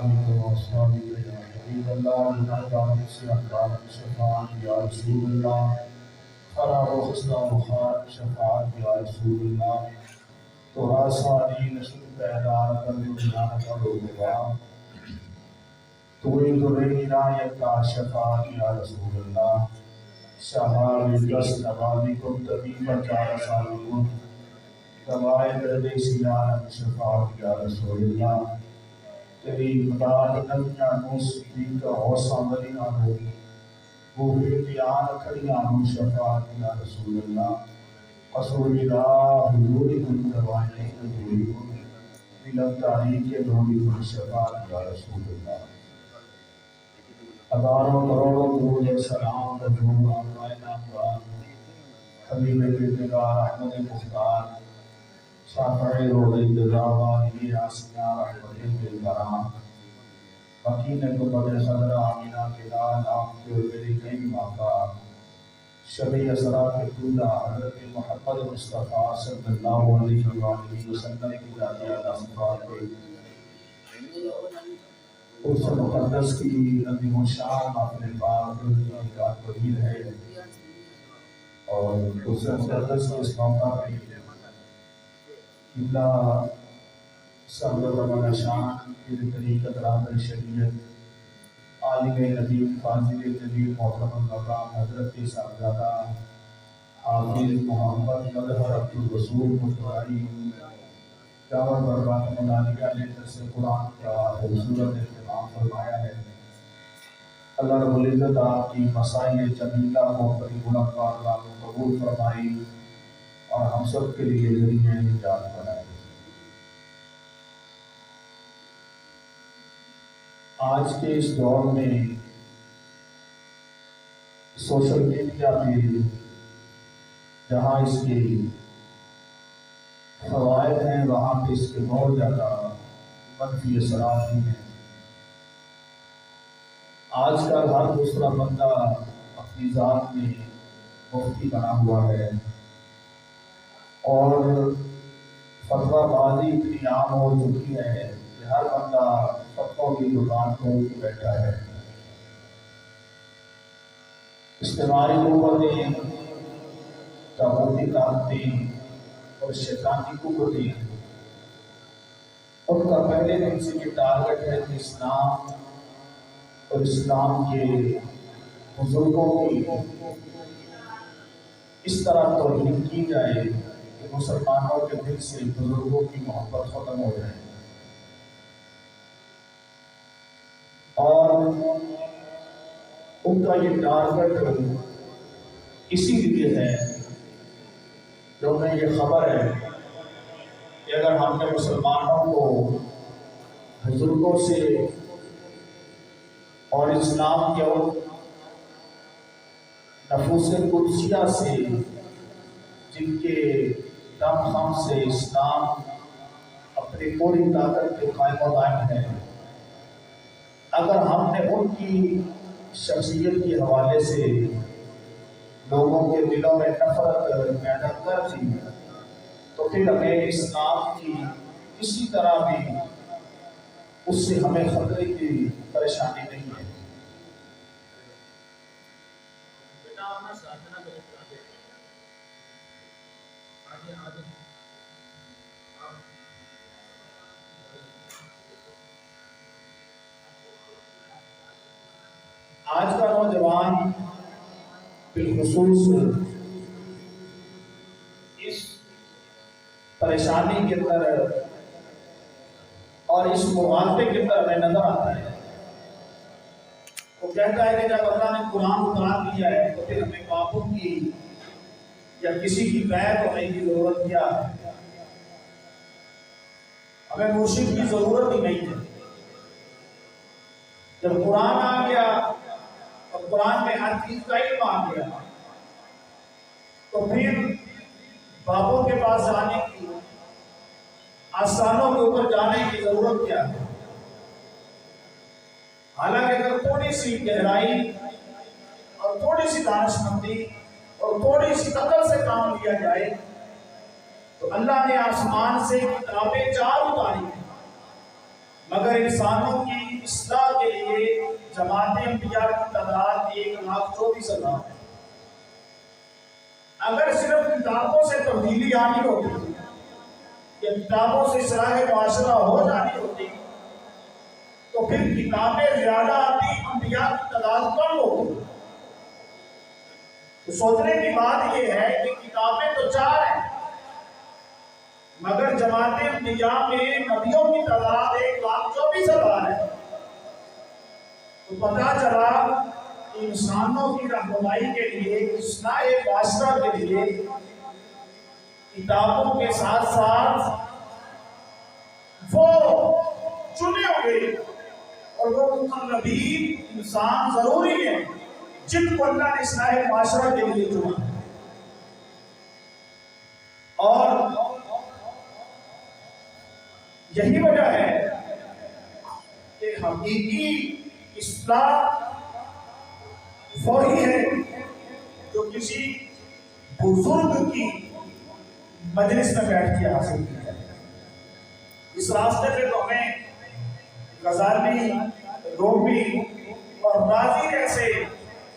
آلك وأصحابك يا حبيب الله بنعم شفاعة شفاعة يا رسول الله خراب وخصنا بخار شفاعة يا رسول الله تراساني نشد بيدانك بجنانك الرضا تريد رينايك شفاعة يا رسول الله شهاب الجس نبالكم طبيبا يا رسالكم دوائے درد سیانہ شفاعت یا رسول اللہ تیری مدار نبیاں نو صدیقہ حوصہ ملیاں نو وہ بیان کھڑیاں نو شفاعت یا رسول اللہ رسول اللہ حضوری کن دوائے حضوری کن ملت تاریخ کے نوری کن شفاعت یا رسول اللہ ہزاروں کروڑوں درود و سلام رجوع آقائے نامدار حبیب کردگار احمد مختار شافعی روضی جزاوانی آسیہ رحمت الکرام مکین قبر صدر آمینہ کے لال آپ کے میری کئی واقع شبیہ اسرار کے دولہ حضرت محمد مصطفیٰ صلی اللہ علیہ وآلہ وسلم کی ذاتیہ صفات پہ اس مقدس کی عظیم و شان اپنے پاک کا قدیر ہے اور اس مقدس کے اس موقع پہ اللہ سرور و شان کی طریقت رابر شریعت عالم نبی فاضل جلیل محترم المقام حضرت صاحبزادہ حافظ محمد مظہر عبد الرسول مطلعی جاور برباد ملالکہ نے درس قرآن کا خوبصورت اہتمام فرمایا ہے۔ اللہ رب العزت آپ کی مسائل جمیلہ محترم ملقات کو قبول فرمائی اور ہم سب کے لیے ذریعہ نجات بنائے۔ آج کے اس دور میں سوشل میڈیا پہ جہاں اس کے فوائد ہیں وہاں پہ اس کے بہت زیادہ منفی اثرات بھی ہیں۔ آج کل ہر دوسرا بندہ اپنی ذات میں مفتی بنا ہوا ہے اور فتویٰ بازی اتنی عام ہو چکی ہے کہ ہر بندہ فتووں کی دکان کھول کے بیٹھا ہے۔ اجتماعی قوتیں طاغوتی طاقتیں اور شیطانی قوتیں ان کا پہلے دن سے یہ ٹارگٹ ہے کہ اسلام اور اسلام کے بزرگوں کی اس طرح توہین کی جائے کہ مسلمانوں کے دل سے بزرگوں کی محبت ختم ہو جائے، اور ان کا یہ ٹارگٹ اسی لیے ہے کہ انہیں یہ خبر ہے کہ اگر ہم نے مسلمانوں کو بزرگوں سے اور اسلام کے نفوس قدسیہ سے جن کے دم خم سے اسلام اپنی پوری طاقت کے قائم و دائم ہے، اگر ہم نے ان کی شخصیت کے حوالے سے لوگوں کے دلوں میں نفرت پیدا کر دی تو پھر ہمیں اسلام کی کسی طرح بھی اس سے ہمیں خطرے کی پریشانی نہیں ہے۔ آج کا نوجوان بالخصوص اس پریشانی کے اندر اور اس مغالطے کے اندر ہمیں نظر آتا ہے۔ وہ کہتا ہے کہ جب اللہ نے قرآن اتار دیا ہے تو پھر ہمیں باپوں کی یا کسی کی بیعت ہونے کی ضرورت کیا ہے، ہمیں مرشد کی ضرورت ہی نہیں ہے۔ جب قرآن آ گیا اور قرآن میں ہر چیز کا علم آ گیا تو پھر باپوں کے پاس جانے کی، آستانوں کے اوپر جانے کی ضرورت کیا ہے؟ حالانکہ اگر تھوڑی سی گہرائی اور تھوڑی سی دانشمندی اور تھوڑی سی عقل سے کام لیا جائے تو اللہ نے آسمان سے کتابیں 4 اتاری ہیں، مگر انسانوں کی اصلاح کے لیے جماعت انبیاء کی تعداد 1,24,000 ہے۔ اگر صرف کتابوں سے تبدیلی آنی ہوتی یا کتابوں سے اصلاح معاشرہ ہو جانی ہوتی تو پھر کتابیں زیادہ آتی، انبیاء کی تعداد کم ہوتی۔ تو سوچنے کی بات یہ ہے کہ کتابیں تو 4 ہیں، مگر جماعت انبیاء میں نبیوں کی تعداد 1,24,000 ہے۔ تو پتہ چلا انسانوں کی رہنمائی کے لیے، اصلاح معاشرہ کے لیے کتابوں کے ساتھ ساتھ وہ چنے ہوئے اور وہ مقربین انسان ضروری ہے جن کو اللہ نے اصلاح معاشرہ کے لیے چنا۔ اور یہی وجہ ہے کہ حقیقی اصلاح وہی ہے جو کسی بزرگ کی مجلس میں بیٹھ کے حاصل کی ہے۔ اس راستے پہ تو ہمیں غزالی، رومی اور رازی جیسے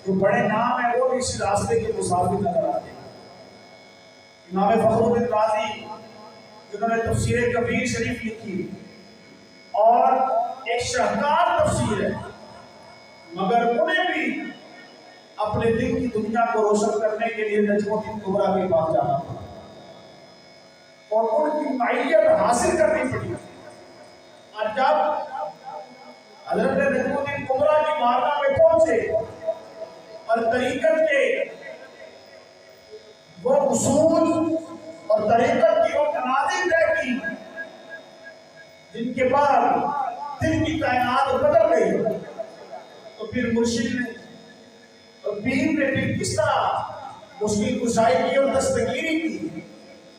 جو بڑے نام ہیں وہ بھی اس راستے کے مسافر نظر آتے ہیں۔ امام فخر الدین رازی جنہوں نے تفسیر کبیر شریف لکھی اور ایک شاہکار تفسیر ہے، مگر انہیں بھی اپنے دل کی دنیا کو روشن کرنے کے لیے نجم الدین کبریٰ کے پاس جانا پڑا اور ان کی معیت حاصل کرنی پڑی۔ اور جب حضرت نجم الدین کبریٰ کی بارگاہ میں پہنچے اور طریقت کے وہ اصول اور طریقت کی وہ منازل طے کی جن کے بعد دل کی کائنات بدل گئی، تو پھر مرشد نے اور پیر نے پھر کس طرح مشکل کشائی کی اور دستگیری کی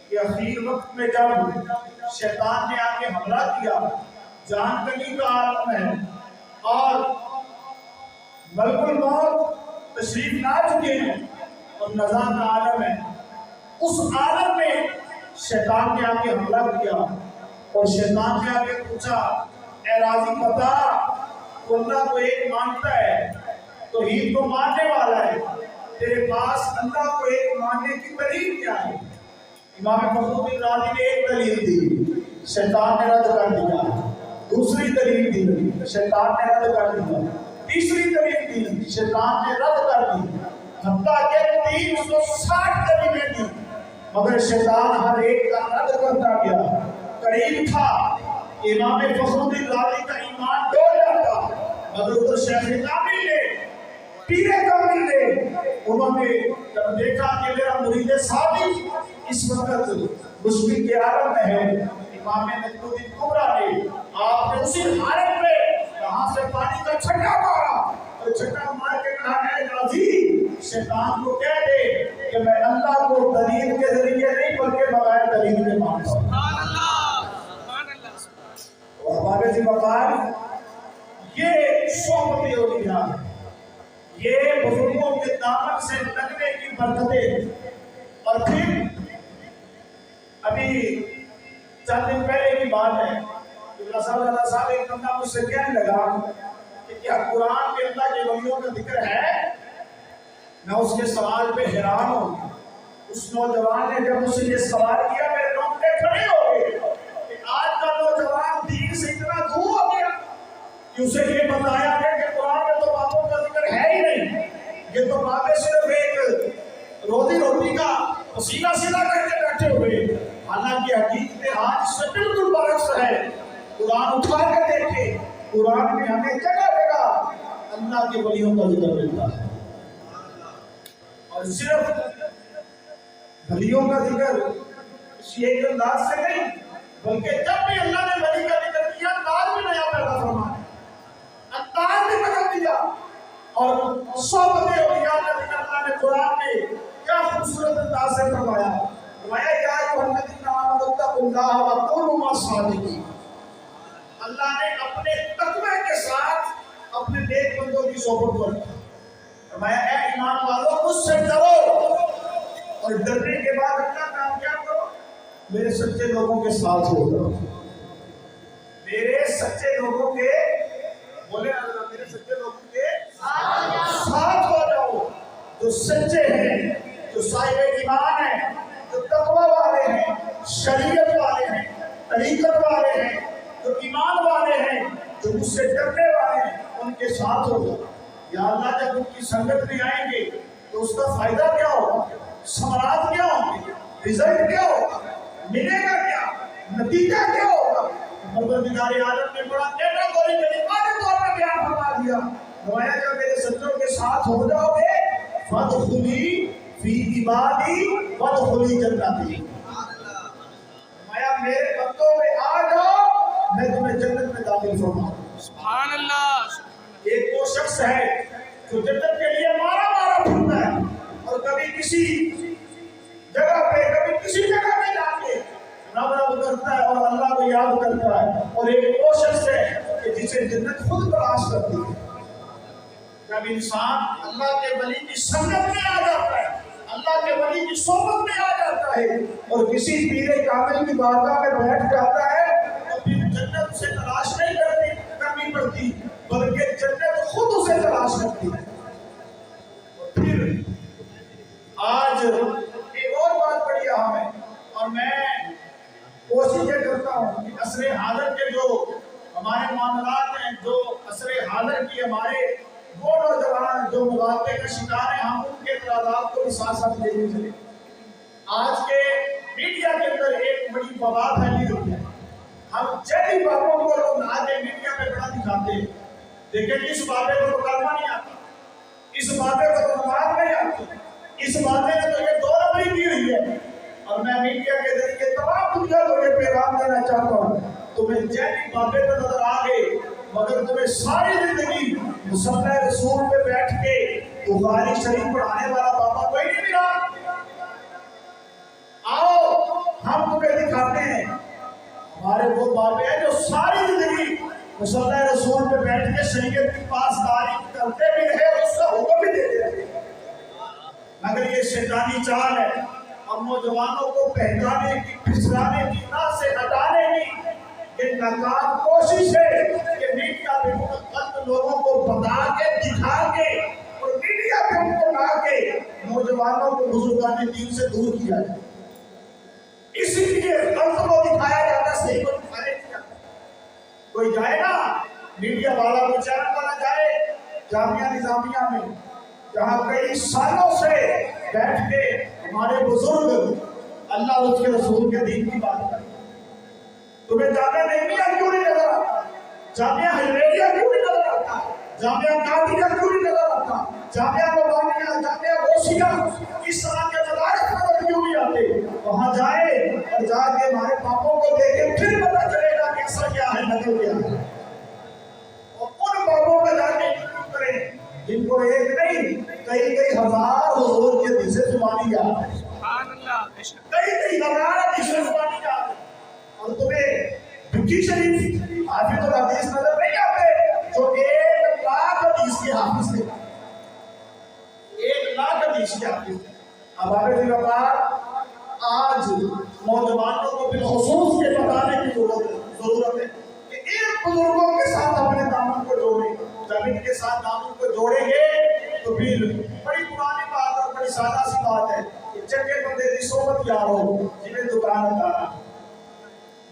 کہ آخر وقت میں جب شیطان نے آ کے حملہ کیا، جان کنی کا عالم ہے اور ملک الموت تشریف لا چکے ہیں اور نزا کا عالم ہے، اس عالم میں شیطان نے آ کے حملہ کیا اور شیطان نے آ کے پوچھا، اے راضی بتا، تو اللہ کو ایک مانتا ہے، توحید کو ماننے والا ہے، تیرے پاس اللہ کو ایک ماننے کی دلیل کیا ہے؟ امام فخر الدین رازی نے ایک دلیل دی، شیطان نے رد کر دیا۔ دوسری دلیل دی، شیطان نے رد کر دیا۔ تیسری دلیل دی، شیطان نے رد کر دی۔ حتیٰ کہ 360 دلیلیں دی، مگر شیطان ہر ایک کا رد کرتا گیا۔ قریب تھا امام فخر الدین رازی کا ایمان ڈول جاتا، مگر ادھر شیخ کامل نے، پیر کامل نے، انہوں نے جب دیکھا کہ میرا مرید ثابت اس وقت مشکل کے عالم میں ہے، امام نجم الدین کبریٰ نے آپ نے اسی حالت میں کہاں سے پانی کا چھٹا مارا اور چھٹا مار کے کہا، اے راضی، شیطان کو کہہ دے کہ میں اللہ کو دلیل کے ذریعے نہیں بلکہ بغیر دلیل کے مانتا ہوں۔ اور بابے جی بقال یہ صحبت اولیاء ہے، یہ بزرگوں کے دامن سے لگنے کی برکتیں۔ اور پھر ابھی چند دن پہلے کی بات ہے، اللہ صاحب ایک بندہ مجھ سے کہنے لگا کہ کیا قرآن میں اللہ کے ولیوں کا ذکر ہے؟ میں اس کے سوال پہ حیران ہوں۔ اس نوجوان نے جب مجھ سے یہ سوال کیا، میرے رونگٹے کھڑے ہو گئے کہ آج کا نوجوان دین سے اتنا دور ہو گیا کہ اسے یہ بتایا گیا کہ قرآن میں تو باتوں کا ذکر ہے ہی نہیں، یہ تو باتیں صرف ایک روزی روٹی کا وسیلہ سیدھا کر کے بیٹھے ہوئے، حالانکہ حقیقت آج سے بالکل برعکس ہے۔ قرآن اٹھا کے دیکھے، قرآن میں ہمیں جگہ جگہ اللہ کے ولیوں کا ذکر ملتا ہے، اور صرف ولیوں کا ذکر کسی ایک انداز سے نہیں، بلکہ جب بھی اللہ نے ولی کا ذکر کیا انداز بھی نیا پیدا فرمایا، انداز بھی بدل دیا۔ اور صحبت اولیاء کا ذکر اللہ نے قرآن میں کیا خوبصورت انداز سے فرمایا، فرمایا یا ایھا الذین آمنوا اتقوا اللہ وکونوا مع الصادقین۔ اللہ نے اپنے تقوی کے ساتھ اپنے نیک بندوں کی صحبت کو رکھا، فرمایا اے ایمان والو مجھ سے ڈرو، اور ڈرنے کے بعد اللہ کام کیا کرو، میرے سچے لوگوں کے ساتھ ہو جاؤ، میرے سچے لوگوں کے بولے میرے سچے لوگوں کے ساتھ ہو جاؤ، جو سچے ہیں، جو صاحب ایمان ہیں، جو تقوی والے ہیں، شریعت والے ہیں، طریقت والے ہیں، جو ایمان والے ہیں، جو مجھ سے ڈرنے والے ہیں، ان کے ساتھ ہو جاؤ۔ یا اللہ جب ان کی سنگت میں آئیں گے تو اس کا فائدہ کیا ہوگا، ثمرات کیا ہوں گے، رزلٹ کیا ہوگا، ملے گا کیا، نتیجہ کیا ہوگا؟ پروردگار عالم نے بڑا کیٹاگوری میں واضح طور پر بیان فرما دیا، فرمایا جب میرے سچوں کے ساتھ ہو جاؤ گے فادخلی فی عبادی وادخلی جنتی، فرمایا میرے بندوں میں آ جاؤ میں تمہیں جنت میں داخل فرماؤں۔ سبحان اللہ۔ ایک وہ شخص ہے جو جنت کے لیے مارا مارا پھرتا ہے اور کبھی کسی جگہ پہ کبھی کسی جگہ پہ جا کے رب رب کرتا ہے اور اللہ کو یاد کرتا ہے، اور ایک وہ شخص ہے کہ جسے جنت خود تلاش کرتی ہے۔ جب انسان اللہ کے ولی کی سنگت میں آ جاتا ہے، اللہ کے ولی کی صحبت میں آ جاتا ہے اور کسی پیر کامل کی بارگاہ میں بیٹھ جاتا ہے تو پھر جنت سے تلاش نہیں کرنی پڑتی بلکہ جنت خود اسے تلاش کرتی ہے۔ پھر آج ایک اور بات بڑی اہم ہے اور میں کوشش یہ کرتا ہوں کہ عصر حاضر کے جو ہمارے معاملات ہیں، جو عصر حاضر کی ہمارے وہ نوجوان جو مغالطے کا شکار ہیں، ہم ان کے اعتراضات کو بھی ساتھ ساتھ لے کے چلیں۔ آج کے میڈیا کے اندر ایک بڑی وبا پھیلی ہوئی ہے، ہم جیسی باتوں کو لوگ لا کے میڈیا پہ بڑا دکھاتے ہیں، لیکن اس باتیں کو تو کلمہ نہیں آتا، اس باتیں کو تو نماز نہیں آتی، اس باتیں نے تو یہ 2 نمبری کی ہوئی ہے۔ اور میں میڈیا کے ذریعے تمام دنیا کو یہ پیغام دینا چاہتا ہوں، تمہیں جیسی باتیں تو نظر آ گئی مگر تمہیں ساری زندگی مصلی رسول پہ بیٹھ کے بخاری شریف پڑھانے والا بابا کوئی نہیں ملا۔ آؤ ہم تمہیں دکھاتے ہیں ہمارے وہ بابے ہیں جو ساری زندگی مصلی رسول پہ بیٹھ کے شریعت کی پاسداری کرتے بھی رہے اور اس کا حکم بھی دیتے رہے، مگر یہ شیطانی چال ہے اور نوجوانوں کو بہکانے کی، پھسلانے کی، راہ سے ہٹانے کی یہ ناکام کوشش ہے کہ میڈیا پہ غلط لوگوں کو بتا کے دکھا کے اور میڈیا پہ ان کو لا کے نوجوانوں کو بزرگان دین سے دور کیا جائے۔ اسی لیے غلط کو دکھایا جاتا ہے، صحیح کو دکھایا نہیں جاتا۔ کوئی جائے نا میڈیا والا، کوئی چینل والا جائے جامعہ نظامیہ میں جہاں کئی سالوں سے بیٹھ کے ہمارے بزرگ اللہ اور اس کے رسول کے دین کی بات کریں، تمہیں جامعہ نعیمیہ کیوں نہیں نظر آتا، جامعہ حجویریہ کیوں نہیں نظر آتا، جامعہ قادریہ کیوں نہیں نظر آتا، جامعہ ربانیہ، جامعہ غوثیہ، اس طرح کے مدارس نظر کیوں نہیں آتے؟ وہاں جائے اور جا کے ہمارے پاپوں کو دیکھیں، پھر پتہ چلے گا کہ اثر کیا ہے، نظر کیا ہے۔ اور ان پاپوں کا جا کے انٹرویو کریں جن کو ایک نہیں کئی ہزار حضور کے حدیث زبانی یاد ہے، کئی ہزار حدیث زبانی یاد ہے، اور تمہیں بکی شریف حافظ الحدیث نظر نہیں آتے جو 1 لاکھ حدیث کے حافظ تھے، 1 لاکھ حدیث کے حافظ تھے۔ اب حافظ الحدیث آج نوجوانوں کو بالخصوص یہ بتانے کی ضرورت ہے کہ ان بزرگوں کے ساتھ اپنے دامن کو جوڑیں، جب ان کے ساتھ دامن کو جوڑیں گے تو پھر بڑی پرانی بات اور بڑی سادہ سی بات ہے کہ چنگے بندے دی صحبت یارو جنہیں دکان دارا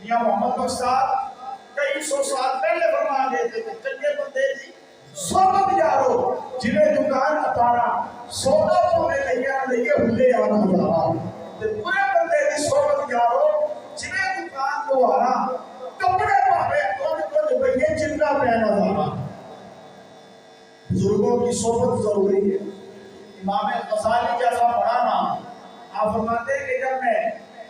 میاں محمد بخش صاحب کئی 100 سال پہلے فرما گئے تھے کہ چنگے بندے دی صحبت یارو جنہیں دکان اتارا سونا پونے لئے ہلے آنا ہزارا، برے بندے دی صحبت یارو جنہیں دکان دوارا کپڑے پاوے کچھ بھئیے جن کا پہنا دارا۔ بزرگوں کی صحبت ضروری ہے۔ امام غزالی جیسا بڑا نام، آپ فرماتے ہیں کہ جب میں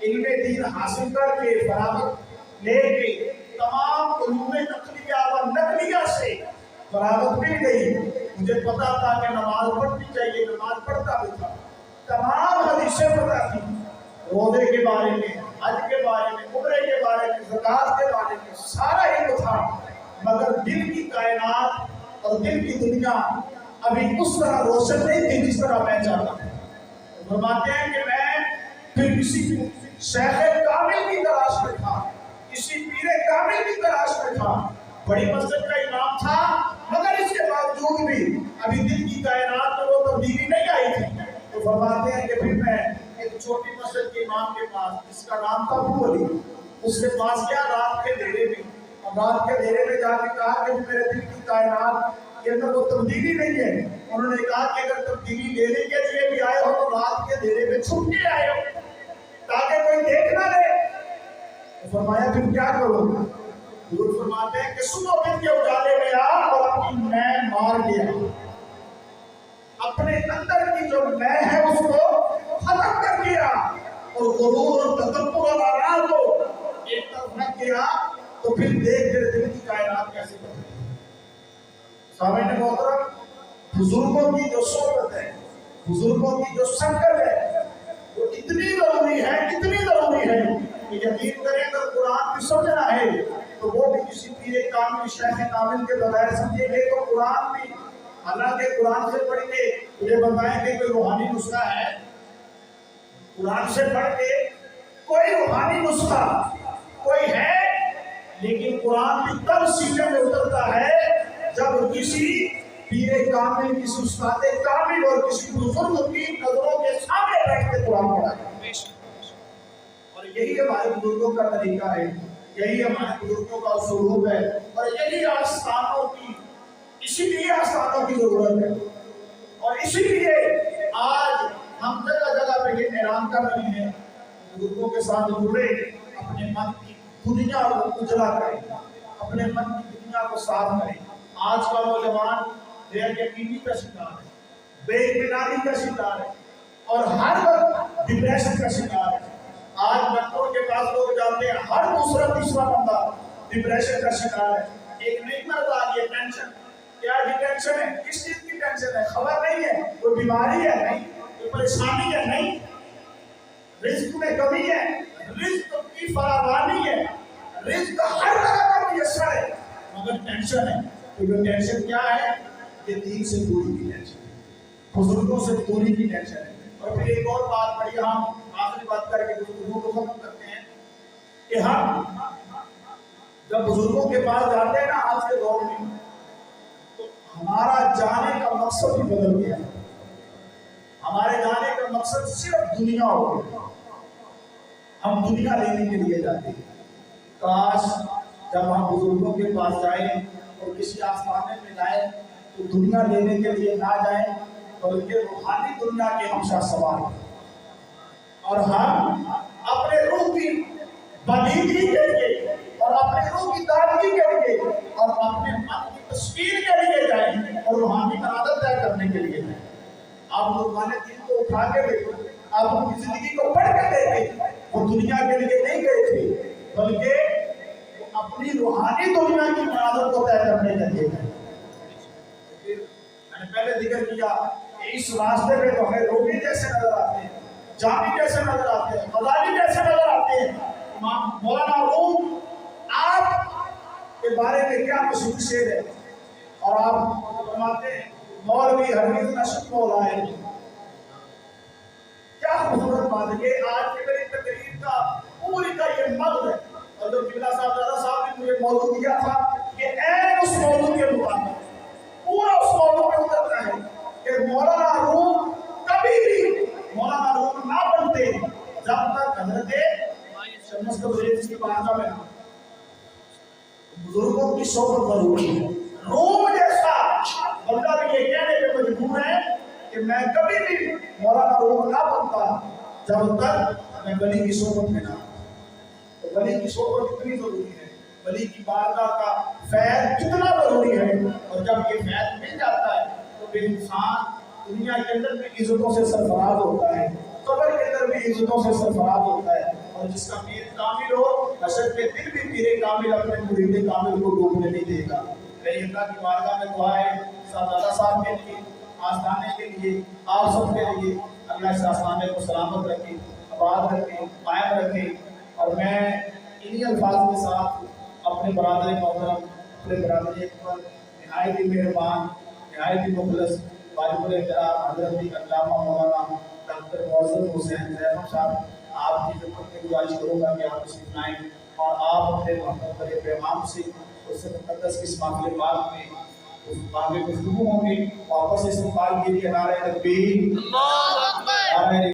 علم دین حاصل کر کے فراغت لے کے تمام علوم نقلیہ و نقلیہ سے فراغت مل گئی، مجھے پتا تھا کہ نماز پڑھنی چاہیے، نماز پڑھتا بھی تھا، تمام حدیثیں پتا تھی، روزے کے بارے میں، حج کے بارے میں، عمرے کے بارے میں، زکات کے بارے میں سارا علم تھا، مگر دل کی کائنات اور دل کی دنیا ابھی اس طرح روشن نہیں تھی جس طرح میں چاہتا ہوں۔ فرماتے ہیں کہ میں پھر کسی شیخ کامل کی تلاش میں تھا، کسی پیر کامل کی تلاش میں تھا، بڑی مسجد کا امام تھا، مگر اس کے باوجود بھی ابھی دل کی کائنات میں وہ تبدیلی نہیں آئی تھی۔ تو فرماتے ہیں کہ پھر میں ایک چھوٹی مسجد کے امام کے پاس، جس کا نام تھا ابو علی، اس کے پاس گیا رات کے اندھیرے میں، اور رات کے اندھیرے میں جا کے کہا کہ میرے دل کی کائنات کے اندر وہ تبدیلی نہیں ہے۔ انہوں نے کہا کہ اگر تبدیلی لینے کے لیے بھی آئے ہو تو رات کے اندھیرے میں چھپ کے آئے ہو تاکہ کوئی دیکھ نہ لے۔ فرمایا پھر کیا کرو؟ حضور فرماتے ہیں کہ صبح دن کے اجالے میں آ اور اپنی میں مار لیا، اپنے اندر کی جو میں ہے اس کو ختم کر دیا، اور غرور اور تکبر اور آرام کو ایک طرف رکھ دیا، تو پھر دیکھ تیرے دل کی کائنات کیسے بدلے۔ سامعین محترم، بزرگوں کی جو صحبت ہے، بزرگوں کی جو سنگت ہے، وہ اتنی ضروری ہے، اتنی ضروری ہے کہ یقین کریں اگر قرآن بھی سمجھنا ہے تو وہ بھی کسی پیر کامل شیخ کامل کے بغیر سمجھیں گے تو قرآن بھی، حالانکہ قرآن سے پڑھ کے یہ بتائیں کہ کوئی روحانی نسخہ ہے، قرآن سے پڑھ کے کوئی روحانی نسخہ کوئی ہے، لیکن قرآن بھی تب سینے میں اترتا ہے جب کسی پیر کامل، کسی استاد کامل اور کسی بزرگ کی نظروں کے سامنے بیٹھ کے قرآن پڑھا ہے۔ اور یہی ہمارے بزرگوں کا طریقہ ہے، یہی ہمارے بزرگوں کا اسلوب ہے، اور یہی آستانوں کی، اسی لیے آستانوں کی ضرورت ہے، اور اسی لیے آج ہم جگہ جگہ پہ یہ اعلان کر رہے ہیں بزرگوں کے ساتھ جڑے، اپنے من کی دنیا کو اجلا کریں، اپنے من کی دنیا کو صاف کریں۔ آج کا نوجوان بے یقینی کا شکار ہے، بے اطمینانی کا شکار ہے، اور ہر وقت ڈپریشن کا شکار ہے۔ آج ڈاکٹروں کے پاس لوگ جاتے ہیں، ہر دوسرا تیسرا بندہ ڈپریشن کا شکار ہے۔ ایک نئی مرض آ گئی ہے، ٹینشن۔ کیا ٹینشن ہے؟ کس چیز کی ٹینشن ہے؟ خبر نہیں ہے، کوئی بیماری ہے نہیں، کوئی پریشانی ہے نہیں، رزق میں کمی ہے، رزق کی فراوانی ہے، رزق ہر طرح کا میسر ہے، مگر ٹینشن ہے۔ تو یہ ٹینشن کیا ہے؟ یہ دین سے دوری کی ٹینشن ہے، بزرگوں سے دوری کی ٹینشن ہے۔ اور پھر ایک اور بات بڑی، ہم آخری بات کر کے گفتگو کو ختم کرتے ہیں کہ ہم جب بزرگوں کے پاس جاتے ہیں نا آج کے دور میں، تو ہمارا جانے کا مقصد بھی بدل گیا ہے۔ ہمارے جانے کا مقصد صرف دنیا ہو گیا، ہم دنیا لینے کے لیے جاتے ہیں۔ کاش جب ہم بزرگوں کے پاس جائیں اور کسی آستانے میں جائیں تو دنیا لینے کے لیے نہ جائیں بلکہ روحانی دنیا کے ہم شاہ سوار ہیں، اور ہم اپنے روح کی بلیدگی کے لیے اور اپنے روح کی تازگی کے لیے اور اپنے من کی تشکیل کے لیے جائیں اور روحانی ارادت طے کرنے کے لیے جائیں۔ آپ لوگوں نے دین کو اٹھا کے دیکھو، آپ ان کی زندگی کو پڑھ کے دیکھیں، وہ دنیا کے لیے نہیں گئے تھے بلکہ وہ اپنی روحانی دنیا کی ارادت کو طے کرنے کے لیے گئے۔ میں نے پہلے ذکر کیا کہ اس راستے میں تو ہمیں رومی جیسے نظر آتے ہیں، جامی جیسے نظر آتے ہیں، غزالی جیسے نظر آتے ہیں۔ امام مولانا روم آپ کے بارے میں کیا مشہور شعر ہے، اور آپ فرماتے ہیں مولوی ہرگز نشق مولا ہے۔ کیا خوبصورت بات ہے کہ آج کی میری تقریر کا پوری کا یہ مغز ہے، اور جو قبلہ صاحب دادا صاحب نے مجھے موضوع دیا تھا کہ اے اس موضوع کے مطابق پورا اس موضوع میں اترتا ہے کہ مولانا روم کبھی بھی مولانا روم نہ بنتے جب تک حضرت شمس تبریز کی بارگاہ میں نہ۔ بزرگوں کی صحبت ضروری ہے۔ روم جیسا بندہ بھی یہ کہنے پہ مجبور ہے کہ میں کبھی بھی مولانا روم نہ بنتا جب تک میں ولی کی صحبت میں نہ۔ تو ولی کی صحبت اتنی ضروری ہے، ولی کی بارگاہ کا فیض کتنا ضروری ہے، اور جب یہ فیض مل جاتا ہے تو پھر انسان دنیا کے اندر بھی عزتوں سے سرفراز ہوتا ہے، قبر کے اندر بھی عزتوں سے سرفراز ہوتا ہے، اور جس کا پیر کامل ہو حشر کے دل بھی پیر کامل اپنے مرید کامل کو ڈوبنے نہیں دے گا۔ میری اللہ کی بارگاہ میں دعا ہے دادا صاحب کے لیے، آستانے کے لیے، آپ سب کے لیے، اللہ اس آستانے کو سلامت رکھے، آباد رکھے، قائم رکھے۔ اور میں انہی الفاظ کے ساتھ اپنے برادر محترم، اپنے برادر اکبر، نہایت ہی مہربان، نہایت ہی مخلص، واجب الاحترام حضرت علامہ مولانا ڈاکٹر معظم حسین زیفر صاحب، آپ کی خدمت میں گزارش کروں گا کہ آپ تشریف لائیں اور آپ اپنے محبت بڑے پیغام سے اس سے مقدس کی اس محفل پاک میں اس محفل گفتگو ہوں گی، واپس اس مقام کے لیے نعرہ تکبیر، اللہ اکبر، نعرہ